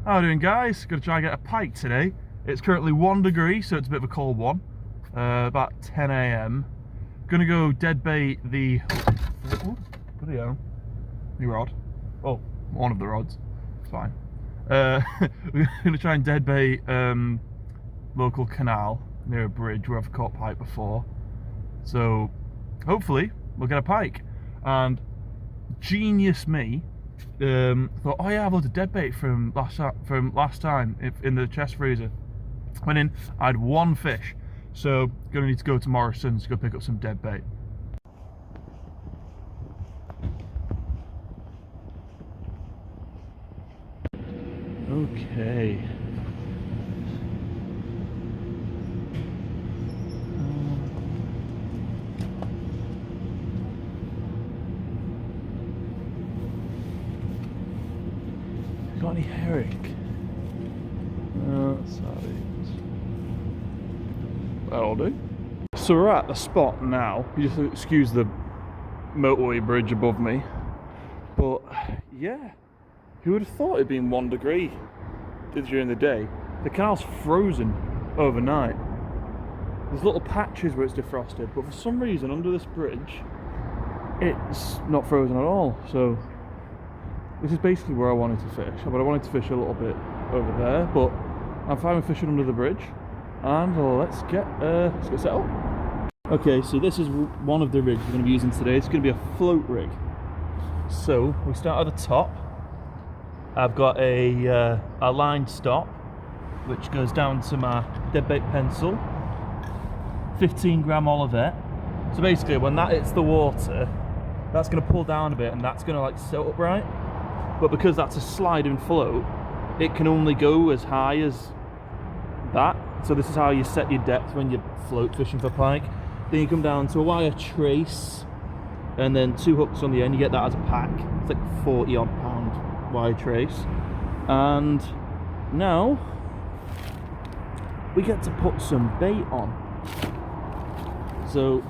How are you doing, guys? Gonna try and get a pike today. It's currently 1 degree, so it's a bit of a cold one. About 10 AM. Gonna go dead bait the... Oh, bloody hell. The rod. Oh, one of the rods. It's fine. We're gonna try and dead bait local canal near a bridge where I've caught pike before. So, hopefully, we'll get a pike. And genius me thought, oh yeah, I've loads of dead bait from last time in the chest freezer. Went in, I had 1 fish, so gonna need to go to Morrison's to go pick up some dead bait. Okay. Got any herring? Sardines. That'll do. So we're at the spot now. You just excuse the motorway bridge above me. But yeah, who would have thought it'd been 1 degree during the day? The canal's frozen overnight. There's little patches where it's defrosted, but for some reason under this bridge, it's not frozen at all. So this is basically where I wanted to fish, but I wanted to fish a little bit over there, but I'm fine with fishing under the bridge, and let's get set up. Okay, so this is one of the rigs we're going to be using today. It's going to be a float rig. So we start at the top. I've got a line stop, which goes down to my deadbait pencil, 15 gram Olivet. So basically, when that hits the water, that's going to pull down a bit, and that's going to like sit upright. But because that's a sliding float, it can only go as high as that. So this is how you set your depth when you're float fishing for pike. Then you come down to a wire trace, and then 2 hooks on the end. You get that as a pack. It's like 40 odd pound wire trace. And now we get to put some bait on. So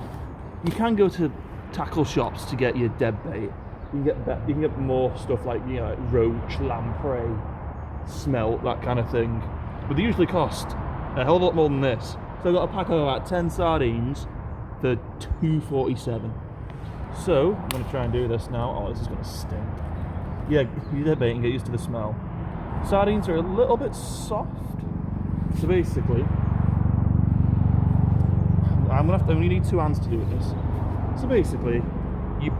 you can go to tackle shops to get your dead bait. You can get more stuff like, you know, like roach, lamprey, smelt, that kind of thing. But they usually cost a hell of a lot more than this. So I got a pack of about 10 sardines for $2.47. So I'm going to try and do this now. Oh, this is going to stink. Yeah, you dead bait and get used to the smell. Sardines are a little bit soft. So basically, I'm going to need 2 hands to do this. So basically, you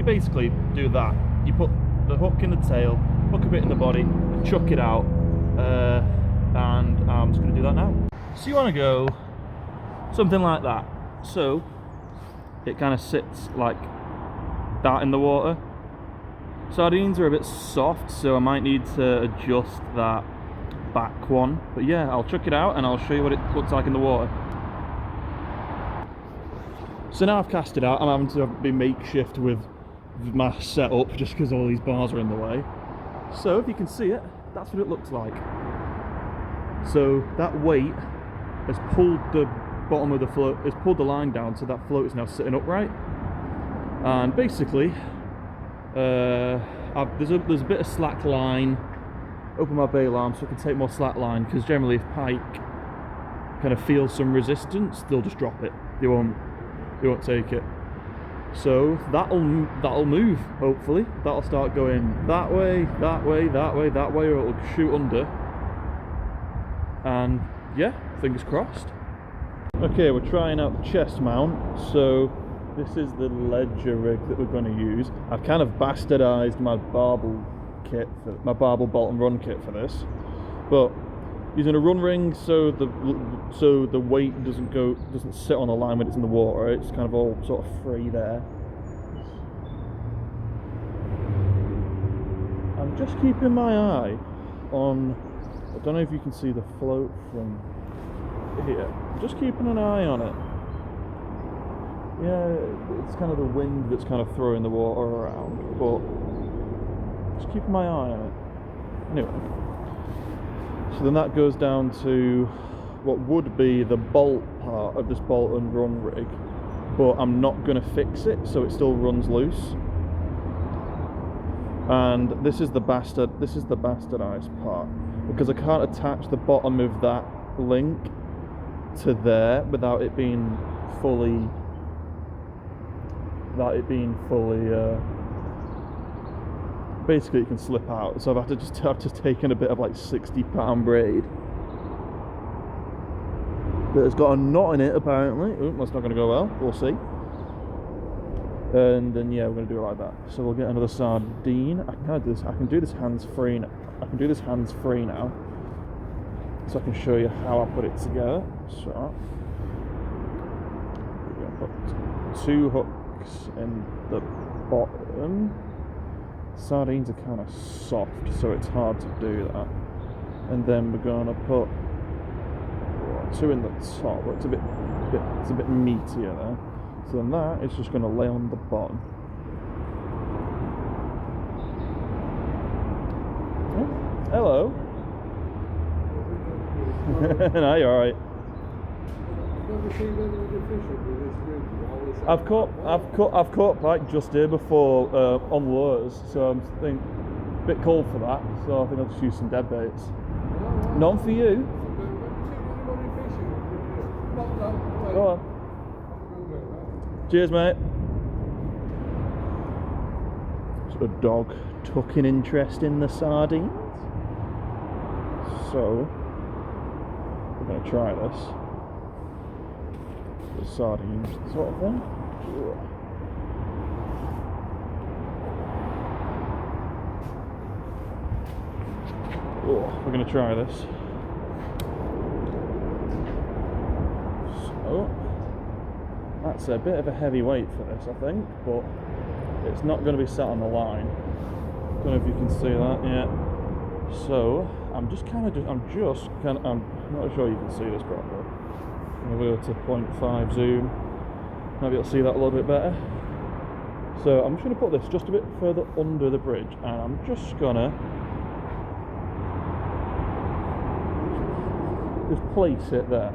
basically do that. You put the hook in the tail, hook a bit in the body, and chuck it out. And I'm just going to do that now. So you want to go something like that. So it kind of sits like that in the water. Sardines are a bit soft, so I might need to adjust that back one. But yeah, I'll chuck it out and I'll show you what it looks like in the water. So now I've cast it out, I'm having to be makeshift with my setup just because all these bars are in the way. So if you can see it, that's what it looks like. So that weight has pulled the bottom of the float, has pulled the line down, so that float is now sitting upright. And basically, there's a bit of slack line. Open my bail arm so I can take more slack line, because generally if pike kind of feel some resistance, they'll just drop it. They won't take it. So that'll move, hopefully. That'll start going that way, that way, that way, that way, or it'll shoot under. And yeah, fingers crossed. Okay, we're trying out the chest mount. So this is the ledger rig that we're going to use. I've kind of bastardized my barbel kit, my barbel bolt and run kit for this, but using a run ring so the weight doesn't sit on the line when it's in the water. It's kind of all sort of free there. I'm just keeping my eye on, I don't know if you can see the float from here. I'm just keeping an eye on it. Yeah, it's kind of the wind that's kind of throwing the water around, but just keeping my eye on it. Anyway. So then that goes down to what would be the bolt part of this bolt and run rig, but I'm not going to fix it, so it still runs loose. And this is the bastardized part, because I can't attach the bottom of that link to there without it being fully basically it can slip out, so I've just taken a bit of like 60-pound braid that has got a knot in it apparently. Ooh, that's not going to go well, we'll see. And then yeah, we're going to do it like that. So we'll get another sardine. I can do this hands-free now. So I can show you how I put it together. So we're going to put 2 hooks in the bottom. Sardines are kind of soft, so it's hard to do that. And then we're going to put 2 in the top, where it's a bit meatier there. So then that is just going to lay on the bottom. Oh, hello. No, you're alright. I've caught pike just here before on lures, so I'm thinking a bit cold for that. So I think I'll just use some dead baits. None for you. Go on. Cheers, mate. It's a dog tucking interest in the sardines. So we're going to try this. The sardines sort of thing. Oh, we're going to try this. So that's a bit of a heavy weight for this, I think, but it's not going to be sat on the line. Don't know if you can see that yet. So I'm not sure you can see this properly. I'm going to go to 0.5 zoom. Maybe you'll see that a little bit better. So I'm just going to put this just a bit further under the bridge, and I'm just going to place it there.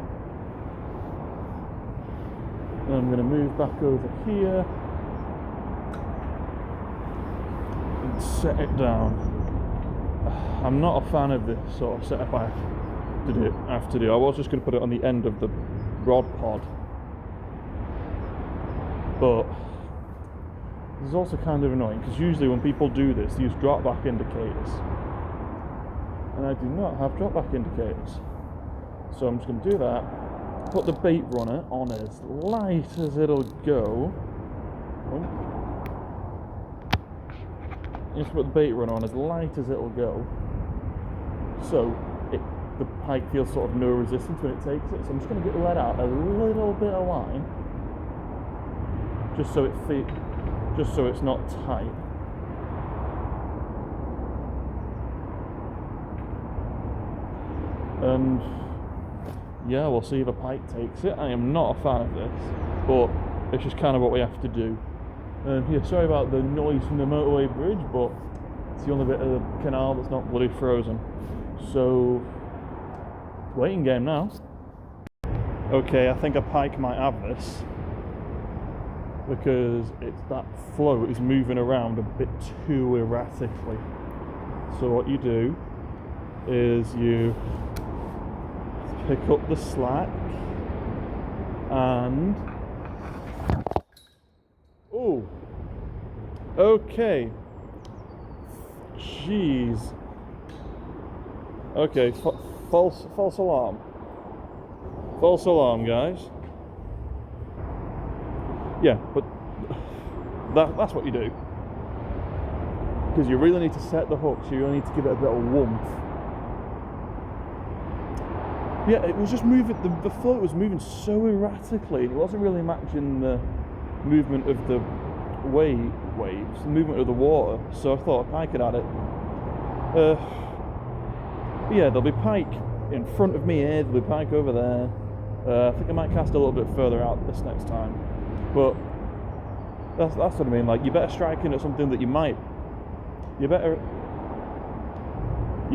And I'm going to move back over here and set it down. I'm not a fan of this sort of setup I have to do. I was just going to put it on the end of the rod pod, but this is also kind of annoying because usually when people do this, they use drop back indicators, and I do not have drop back indicators. So I'm just going to do that. Put the bait runner on as light as it'll go. Just put the bait runner on as light as it'll go, so the pike feels sort of no resistance when it takes it. So I'm just going to let out a little bit of line, just so it's not tight. And yeah, we'll see if a pike takes it. I am not a fan of this, but it's just kind of what we have to do. Yeah, sorry about the noise from the motorway bridge, but it's the only bit of the canal that's not bloody frozen. So, waiting game now. Okay, I think a pike might have this, because that float is moving around a bit too erratically. So what you do is you pick up the slack and okay, jeez, okay, false alarm guys. Yeah, but that's what you do, because you really need to set the hook, so you really need to give it a bit of warmth. Yeah, it was just moving, the float was moving so erratically, it wasn't really matching the movement of the waves, the movement of the water, so I thought a pike had had it. Yeah, there'll be pike in front of me here, there'll be pike over there. I think I might cast a little bit further out this next time, but that's what I mean, like, you better strike in at something that you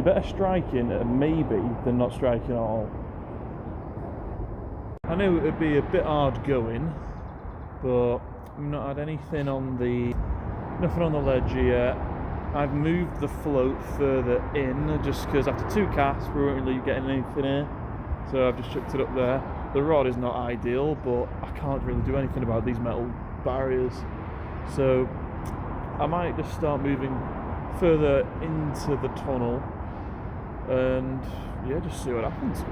better strike in at maybe than not striking at all. I knew it would be a bit hard going, but I've not had nothing on the ledge yet. I've moved the float further in just because after 2 casts we weren't really getting anything here, so I've just chucked it up there. The rod is not ideal, but I can't really do anything about these metal barriers, so I might just start moving further into the tunnel and yeah, just see what happens.